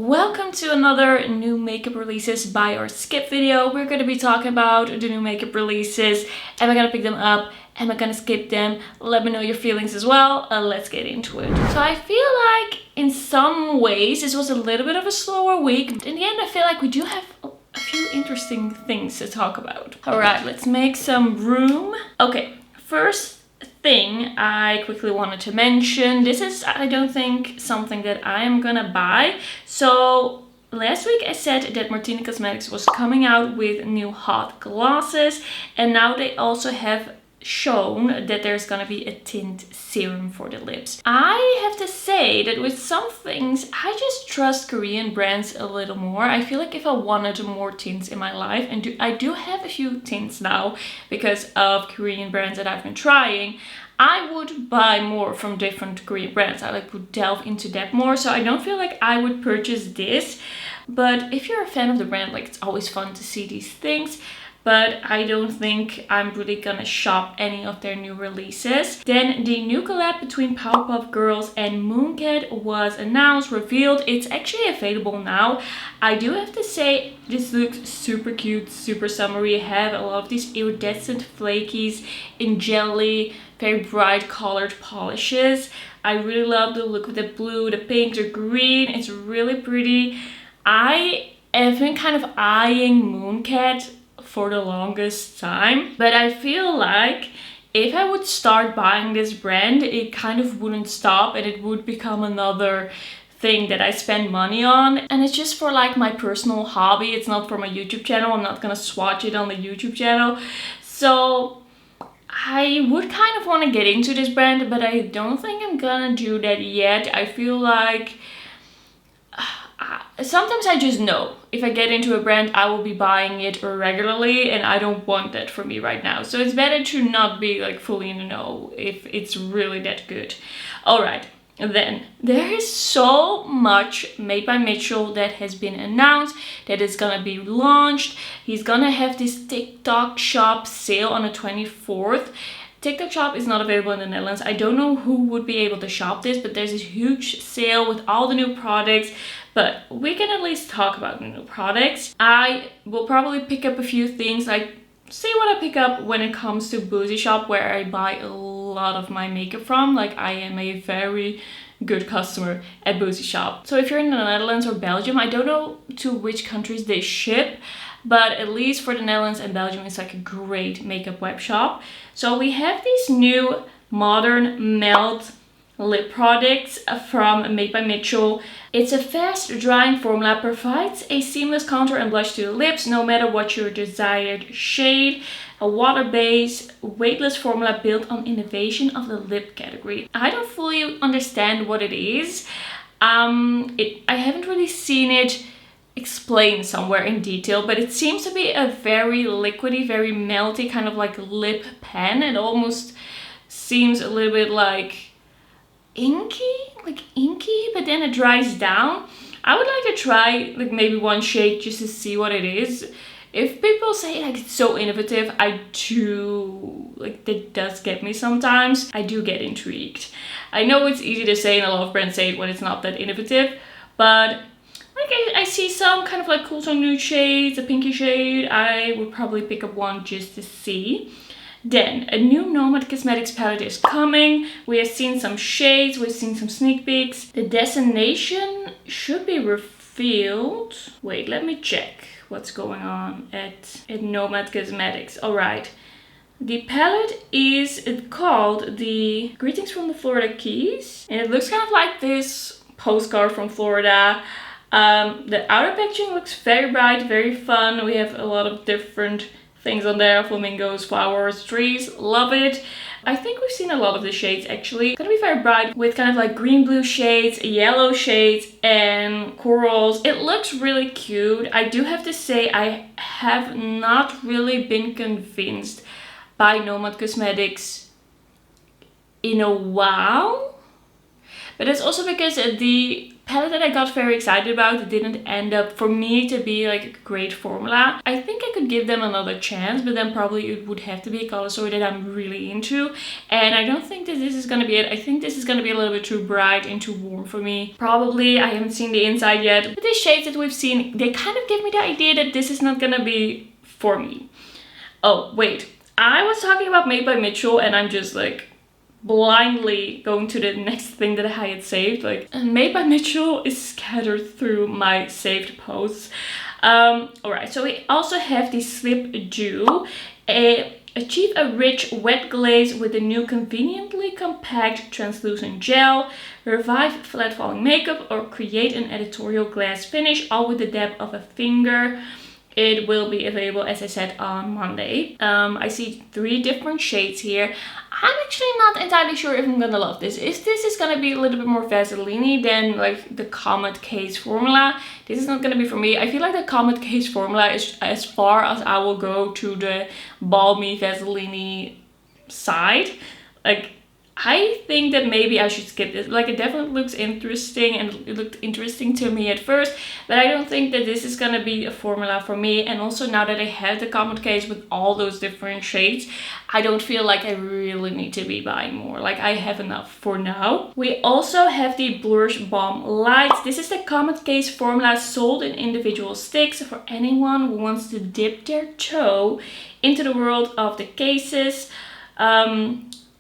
Welcome to another new makeup releases buy or skip video. We're going to be talking about the new makeup releases. Am I going to pick them up? Am I going to skip them? Let me know your feelings as well. Let's get into it. So I feel like in some ways this was a little bit of a slower week. But in the end I feel like we do have a few interesting things to talk about. Alright, let's make some room. Okay, first thing I quickly wanted to mention. This is, I don't think, something that I am gonna buy. So last week I said that Martina Cosmetics was coming out with new hot glosses, and now they also have shown that there's gonna be a tint serum for the lips. I have to say that with some things I just trust Korean brands a little more. I feel like if I wanted more tints in my life, and I do have a few tints now because of Korean brands that I've been trying, I would buy more from different Korean brands. I would delve into that more, so I don't feel like I would purchase this. But if you're a fan of the brand, it's always fun to see these things. But I don't think I'm really gonna shop any of their new releases. Then the new collab between Powerpuff Girls and Mooncat was announced, revealed. It's actually available now. I do have to say, this looks super cute, super summery. I have a lot of these iridescent flakies in jelly, very bright colored polishes. I really love the look of the blue, the pink, the green. It's really pretty. I have been kind of eyeing Mooncat for the longest time, but I feel like if I would start buying this brand, it kind of wouldn't stop and it would become another thing that I spend money on. And it's just for my personal hobby. It's not for my YouTube channel. I'm not gonna swatch it on the YouTube channel. So I would kind of want to get into this brand, but I don't think I'm gonna do that yet. I feel like sometimes I just know if I get into a brand I will be buying it regularly, and I don't want that for me right now. So it's better to not be fully in the know if it's really that good. Alright, then there is so much Made by Mitchell that has been announced that is gonna be launched. He's gonna have this TikTok shop sale on the 24th. TikTok shop is not available in the Netherlands. I don't know who would be able to shop this, but there's this huge sale with all the new products. But we can at least talk about the new products. I will probably pick up a few things, see what I pick up when it comes to Boozy Shop, where I buy a lot of my makeup from. I am a very good customer at Boozy Shop. So if you're in the Netherlands or Belgium, I don't know to which countries they ship, but at least for the Netherlands and Belgium, it's a great makeup web shop. So we have these new modern melt lip products from Made by Mitchell. It's a fast drying formula, provides a seamless contour and blush to the lips no matter what your desired shade. A water-based, weightless formula built on innovation of the lip category. I don't fully understand what it is. I haven't really seen it explained somewhere in detail, but it seems to be a very liquidy, very melty kind of lip pen. It almost seems a little bit inky, but then it dries down. I would like to try maybe one shade just to see what it is. If people say it's so innovative, I do, that does get me sometimes. I do get intrigued. I know it's easy to say and a lot of brands say it when it's not that innovative, but I see some kind of cool tone nude shades, a pinky shade. I would probably pick up one just to see. Then a new Nomad Cosmetics palette is coming. We have seen some shades, we've seen some sneak peeks. The destination should be revealed. Wait, let me check what's going on at Nomad Cosmetics. Alright. The palette is called the Greetings from the Florida Keys. And it looks kind of like this postcard from Florida. The outer packaging looks very bright, very fun. We have a lot of different things on there, flamingos, flowers, trees, love it. I think we've seen a lot of the shades actually. It's gonna be very bright with kind of green blue shades, yellow shades, and corals. It looks really cute. I do have to say I have not really been convinced by Nomad Cosmetics in a while. But it's also because the palette that I got very excited about didn't end up for me to be like a great formula. I think I could give them another chance, but then probably it would have to be a color story that I'm really into. And I don't think that this is gonna be it. I think this is gonna be a little bit too bright and too warm for me. Probably, I haven't seen the inside yet, but the shades that we've seen, they kind of give me the idea that this is not gonna be for me. Oh, wait. I was talking about Made by Mitchell and I'm just like blindly going to the next thing that I had saved. Like, Made by Mitchell is scattered through my saved posts. Alright, so we also have the Slip Dew. Achieve a rich wet glaze with the new conveniently compact translucent gel. Revive flat falling makeup or create an editorial glass finish, all with the depth of a finger. It will be available, as I said, on Monday. I see 3 different shades here. I'm actually not entirely sure if I'm gonna love this. If this is gonna be a little bit more Vaseline-y than like the Comet Case formula, this is not gonna be for me. I feel like the Comet Case formula is as far as I will go to the balmy Vaseline-y side. Like, I think that maybe I should skip this. Like, it definitely looks interesting and it looked interesting to me at first, but I don't think that this is gonna be a formula for me. And also now that I have the Comet Case with all those different shades, I don't feel like I really need to be buying more. Like, I have enough for now. We also have the Blursh Balm Lights. This is the Comet Case formula sold in individual sticks for anyone who wants to dip their toe into the world of the cases.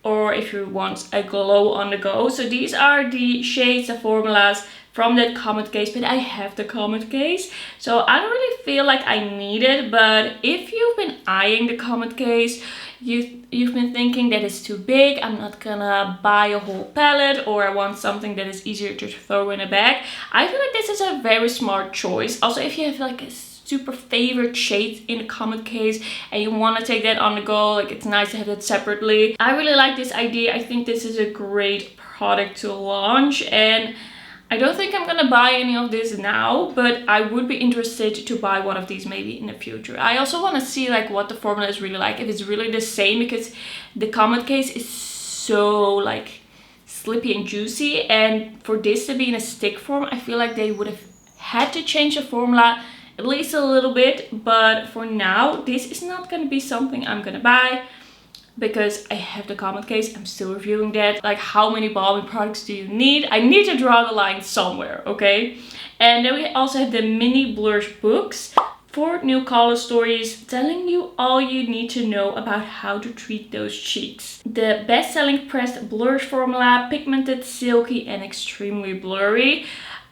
Or if you want a glow on the go. So these are the shades, the formulas from that Comet Case, but I have the Comet Case, so I don't really feel like I need it. But if you've been eyeing the Comet Case, you've been thinking that it's too big, I'm not gonna buy a whole palette, or I want something that is easier to throw in a bag, I feel like this is a very smart choice. Also, if you have like a super favorite shades in the Comet Case and you want to take that on the go, like, it's nice to have that separately. I really like this idea. I think this is a great product to launch, and I don't think I'm gonna buy any of this now, but I would be interested to buy one of these maybe in the future. I also want to see like what the formula is really like, if it's really the same, because the Comet Case is so like slippy and juicy, and for this to be in a stick form, I feel like they would have had to change the formula at least a little bit. But for now, this is not going to be something I'm going to buy because I have the Comet Case. I'm still reviewing that. Like, how many balmy products do you need? I need to draw the line somewhere, okay? And then we also have the mini Blursh books. 4 new color stories telling you all you need to know about how to treat those cheeks. The best-selling pressed Blursh formula, pigmented, silky, and extremely blurry.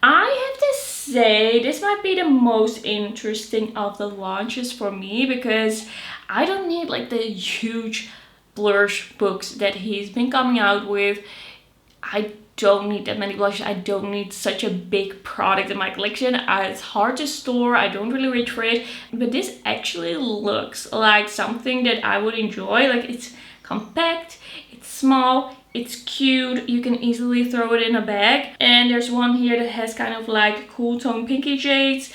I have to say, this might be the most interesting of the launches for me, because I don't need like the huge Blursh books that he's been coming out with. I don't need that many blushes. I don't need such a big product in my collection. It's hard to store. I don't really reach for it. But this actually looks like something that I would enjoy. Like, it's compact, it's small, it's cute, you can easily throw it in a bag. And there's one here that has kind of like cool tone pinky shades.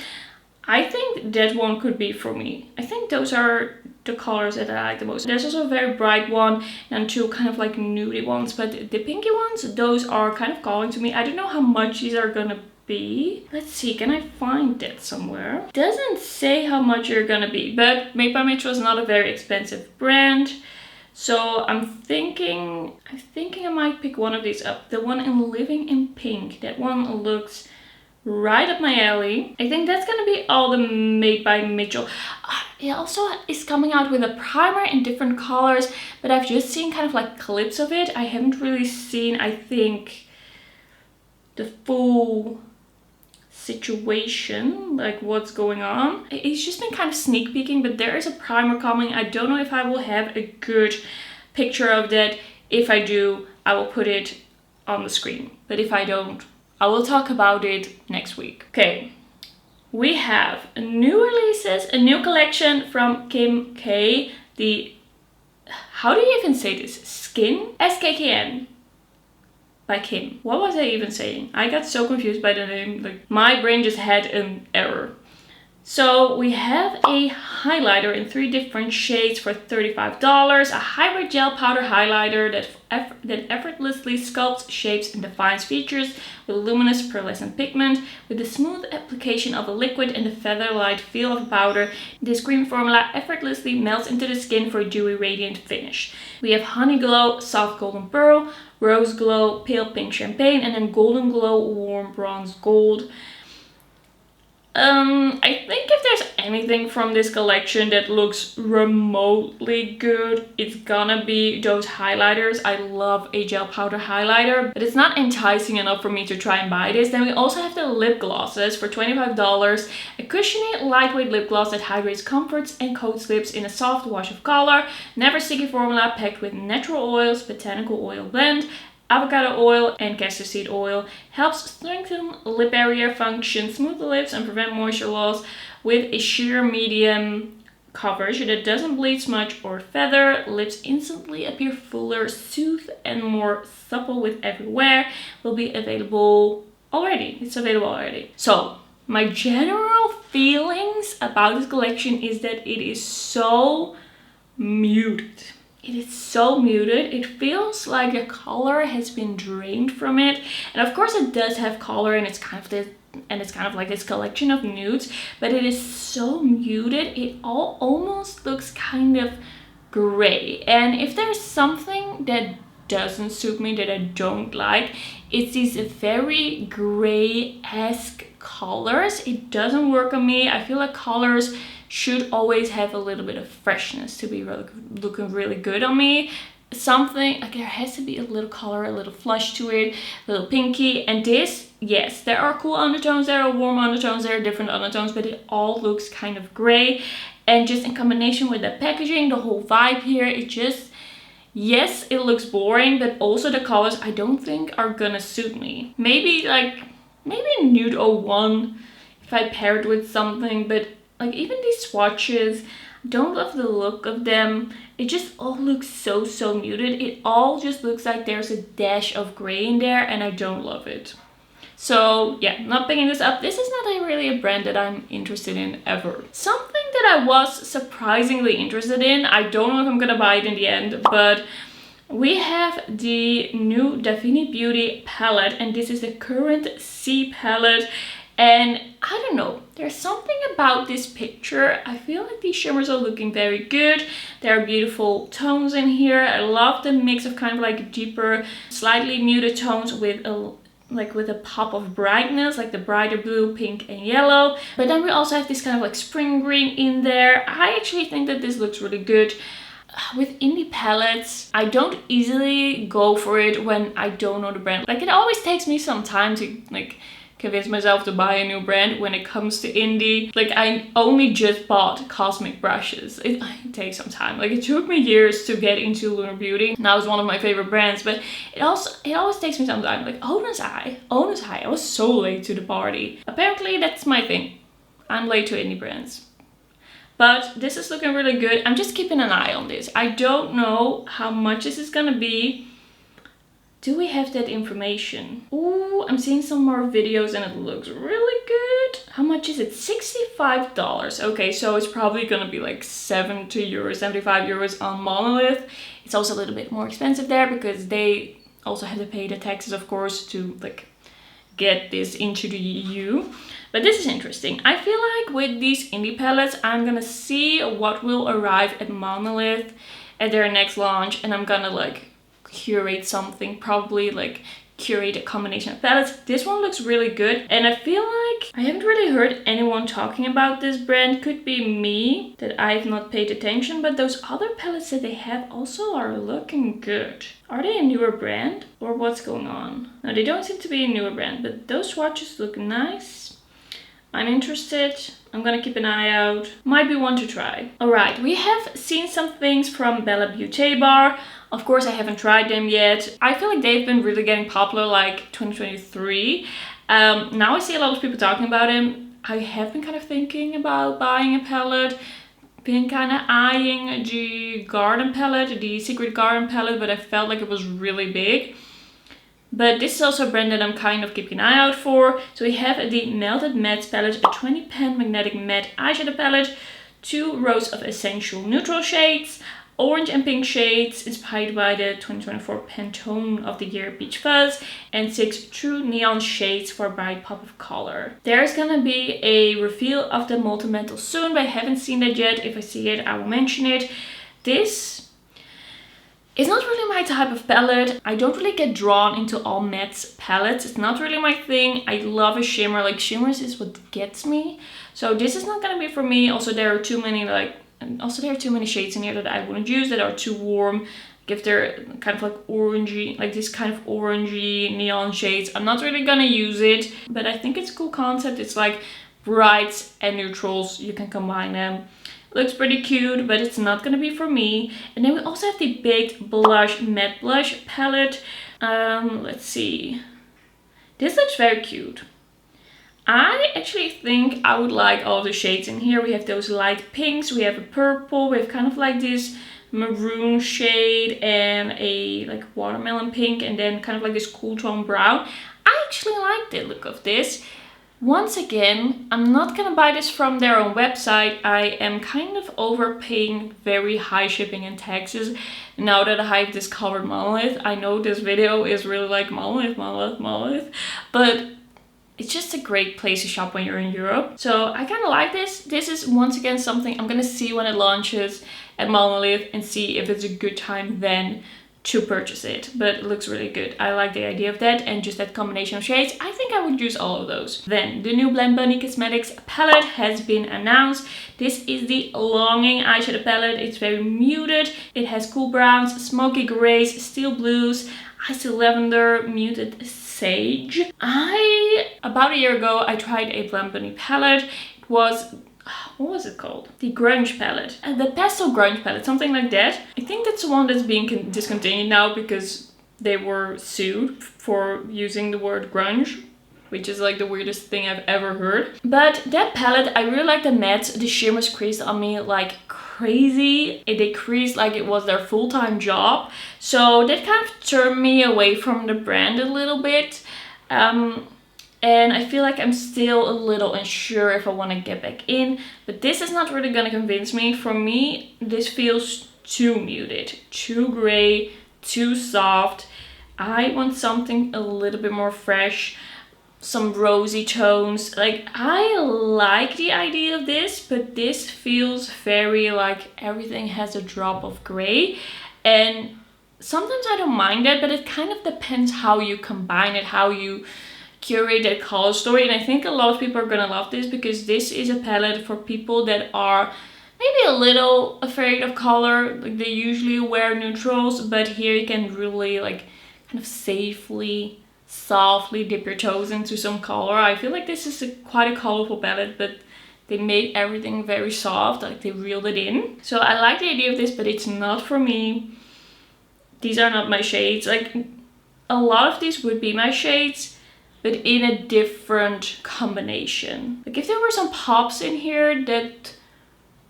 I think that one could be for me. I think those are the colors that I like the most. There's also a very bright one and 2 kind of like nudie ones, but the pinky ones, those are kind of calling to me. I don't know how much these are gonna be. Let's see, can I find that somewhere? Doesn't say how much they're gonna be, but Made by Mitchell is not a very expensive brand. So I'm thinking I might pick one of these up. The one in Living in Pink. That one looks right up my alley. I think that's gonna be all the Made by Mitchell. It also is coming out with a primer in different colors, but I've just seen kind of like clips of it. I haven't really seen, I think, the full situation, like what's going on. It's just been kind of sneak peeking, but there is a primer coming. I don't know if I will have a good picture of that. If I do, I will put it on the screen, but if I don't, I will talk about it next week. Okay, we have new releases, a new collection from Kim K. The, how do you even say this? Skin? SKKN. By Kim. What was I even saying? I got so confused by the name. Like, my brain just had an error. So we have a highlighter in 3 different shades for $35. A hybrid gel powder highlighter that effortlessly sculpts, shapes, and defines features with luminous pearlescent pigment. With the smooth application of a liquid and the feather-light feel of a powder, this cream formula effortlessly melts into the skin for a dewy, radiant finish. We have Honey Glow, Soft Golden Pearl, Rose Glow, Pale Pink Champagne, and then Golden Glow, Warm Bronze Gold. I think if there's anything from this collection that looks remotely good, it's gonna be those highlighters. I love a gel powder highlighter, but it's not enticing enough for me to try and buy this. Then we also have the lip glosses for $25. A cushiony, lightweight lip gloss that hydrates, comforts, and coats lips in a soft wash of color. Never sticky formula packed with natural oils, botanical oil blend, avocado oil, and castor seed oil. Helps strengthen lip barrier function, smooth the lips, and prevent moisture loss with a sheer medium coverage that doesn't bleed, smudge, or feather. Lips instantly appear fuller, soothed, and more supple with every wear. Will be available already. It's available already. So my general feelings about this collection is that it is so muted. It is so muted. It feels like the color has been drained from it. And of course it does have color, and it's kind of like this collection of nudes, but it is so muted. It all almost looks kind of gray. And if there's something that doesn't suit me, that I don't like, it's these very gray-esque colors. It doesn't work on me. I feel like colors should always have a little bit of freshness to be looking really good on me. Something like there has to be a little color, a little flush to it, a little pinky. And this, yes, there are cool undertones, there are warm undertones, there are different undertones, but it all looks kind of gray. And just in combination with the packaging, the whole vibe here, it just, yes, it looks boring, but also the colors I don't think are gonna suit me. Maybe nude 01 if I pair it with something, but like even these swatches, don't love the look of them. It just all looks so muted. It all just looks like there's a dash of gray in there, and I don't love it. So yeah, not picking this up. This is not really a brand that I'm interested in ever. Something that I was surprisingly interested in, I don't know if I'm gonna buy it in the end, but we have the new Davina Beauty palette, and this is the Currentsea palette. And I don't know, there's something about this picture. I feel like these shimmers are looking very good. There are beautiful tones in here. I love the mix of kind of like deeper, slightly muted tones with a pop of brightness, like the brighter blue, pink, and yellow. But then we also have this kind of like spring green in there. I actually think that this looks really good. With indie palettes, I don't easily go for it when I don't know the brand. Like it always takes me some time to like convince myself to buy a new brand when it comes to indie. Like I only just bought cosmic brushes. It takes some time. Like it took me years to get into Lunar Beauty. Now it's one of my favorite brands, but it always takes me some time. Like Honest Eye. I was so late to the party. Apparently that's my thing. I'm late to indie brands. But this is looking really good. I'm just keeping an eye on this. I don't know how much this is gonna be. Do we have that information? Ooh, I'm seeing some more videos and it looks really good. How much is it? $65. Okay, so it's probably gonna be like 70 euros, 75 euros on Monolith. It's also a little bit more expensive there because they also have to pay the taxes, of course, to like get this into the EU. But this is interesting. I feel like with these indie palettes, I'm gonna see what will arrive at Monolith at their next launch, and I'm gonna like curate something, probably like curate a combination of palettes. This one looks really good, and I feel like I haven't really heard anyone talking about this brand. Could be me that I've not paid attention, but those other palettes that they have also are looking good. Are they a newer brand or what's going on? No, they don't seem to be a newer brand, but those swatches look nice. I'm interested. I'm gonna keep an eye out. Might be one to try. Alright, we have seen some things from Bella Beaute Bar. Of course, I haven't tried them yet. I feel like they've been really getting popular like 2023. Now I see a lot of people talking about them. I have been kind of thinking about buying a palette. Been kind of eyeing the garden palette, the Secret Garden palette, but I felt like it was really big. But this is also a brand that I'm kind of keeping an eye out for. So we have the Melted Matte palette, a 20 pan magnetic matte eyeshadow palette, 2 rows of essential neutral shades, orange and pink shades inspired by the 2024 Pantone of the Year Peach Fuzz, and 6 true neon shades for a bright pop of color. There's gonna be a reveal of the Molten Metal soon, but I haven't seen that yet. If I see it, I will mention it. This is not really my type of palette. I don't really get drawn into all matte palettes. It's not really my thing. I love a shimmer. Like, shimmers is what gets me. So this is not gonna be for me. Also, there are too many shades in here that I wouldn't use, that are too warm. Like, if they're kind of like orangey, like this kind of orangey neon shades, I'm not really gonna use it. But I think it's a cool concept. It's like brights and neutrals, you can combine them. Looks pretty cute, but it's not gonna be for me. And then we also have the Baked Blush Matte Blush palette. Let's see. This looks very cute. I actually think I would like all the shades in here. We have those light pinks, we have a purple, we have kind of like this maroon shade and a like watermelon pink, and then kind of like this cool tone brown. I actually like the look of this. Once again, I'm not gonna buy this from their own website. I am kind of overpaying very high shipping and taxes now that I've discovered Monolith. I know this video is really like Monolith, but it's just a great place to shop when you're in Europe. So I kind of like this. This is once again something I'm gonna see when it launches at Monolith and see if it's a good time then to purchase it. But it looks really good. I like the idea of that, and just that combination of shades. I think I would use all of those. Then the new Blend Cosmetics palette has been announced. This is the Longing eyeshadow palette. It's very muted. It has cool browns, smoky grays, steel blues, icy lavender, muted sage. About a year ago, I tried a Blend palette. It was, what was it called? The Grunge palette. The Pastel Grunge palette, something like that. I think that's the one that's being discontinued now because they were sued for using the word grunge, which is like the weirdest thing I've ever heard. But that palette, I really like the mattes. The shimmers creased on me like crazy. They creased like it was their full-time job. So that kind of turned me away from the brand a little bit. And I feel like I'm still a little unsure if I want to get back in. But this is not really going to convince me. For me, this feels too muted, too gray, too soft. I want something a little bit more fresh, some rosy tones. Like, I like the idea of this, but this feels very like everything has a drop of gray. And sometimes I don't mind that, but it kind of depends how you combine it, how you curate that color story. And I think a lot of people are gonna love this because this is a palette for people that are maybe a little afraid of color. Like, they usually wear neutrals, but here you can really like kind of safely, softly dip your toes into some color. I feel like this is quite a colorful palette, but they made everything very soft, like they reeled it in. So I like the idea of this, but it's not for me. These are not my shades. Like, a lot of these would be my shades, but in a different combination. Like, if there were some pops in here that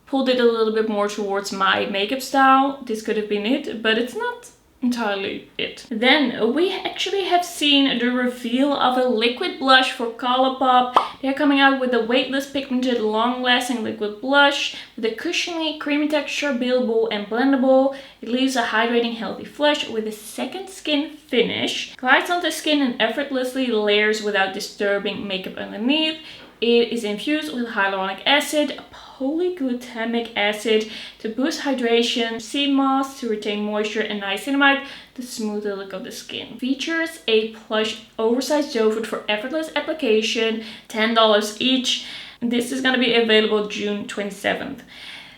pulled it a little bit more towards my makeup style, this could have been it, but it's not entirely it. Then we actually have seen the reveal of a liquid blush for Colourpop. They're coming out with a weightless pigmented long-lasting liquid blush with a cushiony creamy texture, buildable and blendable. It leaves a hydrating healthy flush with a second skin finish. Glides onto skin and effortlessly layers without disturbing makeup underneath. It is infused with hyaluronic acid, polyglutamic acid to boost hydration, sea moss to retain moisture, and niacinamide to smooth the look of the skin. Features a plush oversized doe foot for effortless application, $10 each. This is going to be available June 27th.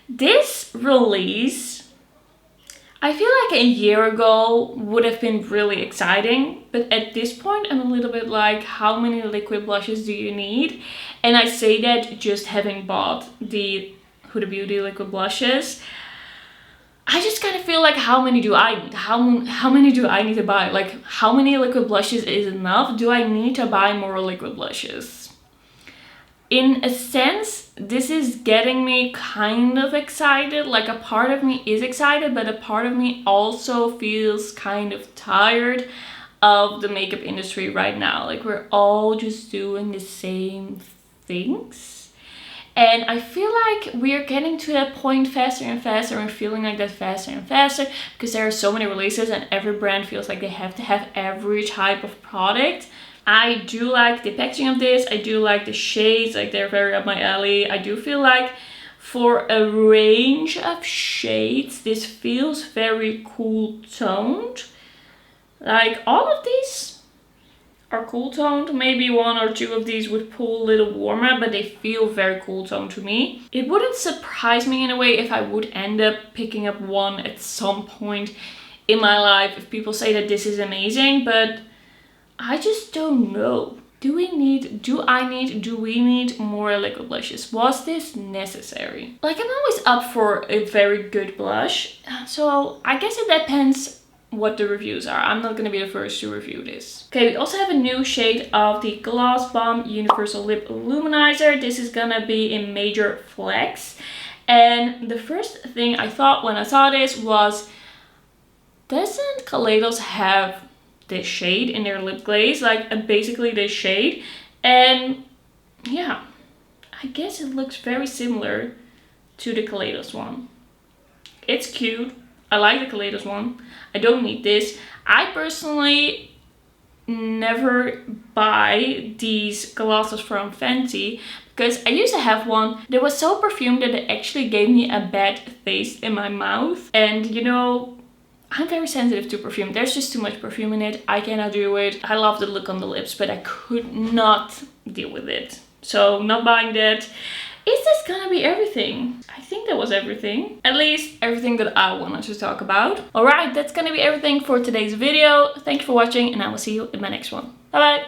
This release, I feel like a year ago would have been really exciting, but at this point I'm a little bit like, how many liquid blushes do you need? And I say that just having bought the Huda Beauty liquid blushes. I just kind of feel like, how many do I need? How many do I need to buy? Like, how many liquid blushes is enough? Do I need to buy more liquid blushes? In a sense, this is getting me kind of excited. Like, a part of me is excited, but a part of me also feels kind of tired of the makeup industry right now. Like, we're all just doing the same things. And I feel like we are getting to that point faster and faster, and feeling like that faster and faster, because there are so many releases and every brand feels like they have to have every type of product. I do like the packaging of this. I do like the shades, like they're very up my alley. I do feel like for a range of shades, this feels very cool toned. Like, all of these are cool toned. Maybe one or two of these would pull a little warmer, but they feel very cool toned to me. It wouldn't surprise me in a way if I would end up picking up one at some point in my life if people say that this is amazing, but I just don't know. Do we need more liquid blushes? Was this necessary? Like, I'm always up for a very good blush, so I guess it depends what the reviews are. I'm not gonna be the first to review this. Okay, we also have a new shade of the Gloss Balm Universal Lip Luminizer. This is gonna be in Major Flex. And the first thing I thought when I saw this was, doesn't Kaleidos have this shade in their lip glaze? Like, basically this shade. And yeah, I guess it looks very similar to the Kaleidos one. It's cute. I like the Kaleidos one. I don't need this. I personally never buy these glosses from Fenty because I used to have one that was so perfumed that it actually gave me a bad taste in my mouth. And you know, I'm very sensitive to perfume. There's just too much perfume in it. I cannot do it. I love the look on the lips, but I could not deal with it. So not buying that. Is this gonna be everything? I think that was everything. At least everything that I wanted to talk about. Alright, that's gonna be everything for today's video. Thank you for watching, and I will see you in my next one. Bye bye!